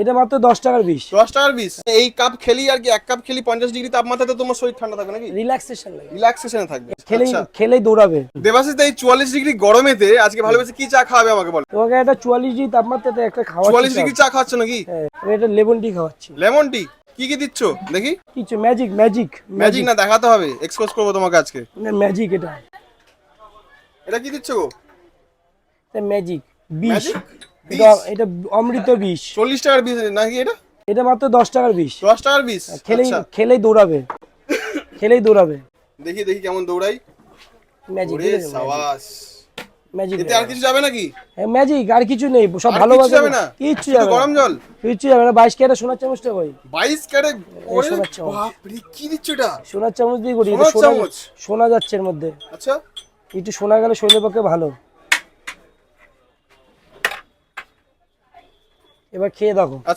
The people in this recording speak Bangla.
এটা মাত্র 10 টাকার বিষ। 10 টাকার বিষ। এই কাপ খেলি আর কি, এক কাপ খেলি 50 ডিগ্রি তাপমাত্রাতে তোমার শরীর ঠান্ডা থাকবে নাকি? রিল্যাক্সেশন লাগে, রিল্যাক্সেশনে থাকবে। খেলেই আচ্ছা খেলেই দৌড়াবে। দেবাশিস, এই 44 ডিগ্রি গরমেতে আজকে ভালোবেসে কি চা খাওয়াবে আমাকে বল? তোমাকে একটা 44 ডিগ্রি তাপমাত্রাতে একটা 44 খাওয়াচ্ছি ডিগ্রি চা খাওয়াচ্ছ নাকি? হ্যাঁ, আমি এটা লেমন টি খাওয়াচ্ছি। Lemon tea? কি কি দিচ্ছ দেখি? কিছু ম্যাজিক ম্যাজিক ম্যাজিক না, দেখাতে হবে, এক্সপোজ করবো তোমাকে আজকে। ম্যাজিক এটা এটা কি দিচ্ছ গো? এটা ম্যাজিক বিষ। ম্যাজিক এটা এটা অমৃত বিষ। 40 টাকার বিষ নাকি এটা? এটা মাত্র 10 টাকার বিষ। 10 টাকার বিষ। খেলেই আচ্ছা খেলেই দৌড়াবে, খেলেই দৌড়াবে। দেখি দেখি কেমন দৌড়াই। ম্যাজিক ওরে সাবাস। ম্যাজিক এতে আর কিছু যাবে নাকি? হ্যাঁ ম্যাজিক, আর কিছু নেই, সব আর ভালোবাসা কিছু যাবে না? কিচ্ছু শুধু যাবে না, গরম জল? কিচ্ছু যাবে না। 22 ক্যারেট সোনার চামচটা কই? 22 ক্যারেট? ওরে সোনার চামচ। বাপরে, কি দিচ্ছ এটা? সোনার চামচ দিয়ে করি, এটা সোনার সোনা চামচ? শোনা যাচ্ছে এর মধ্যে, আচ্ছা একটু শোনা গেলে শরীরের পক্ষে ভালো। এবার খেয়ে দেখো।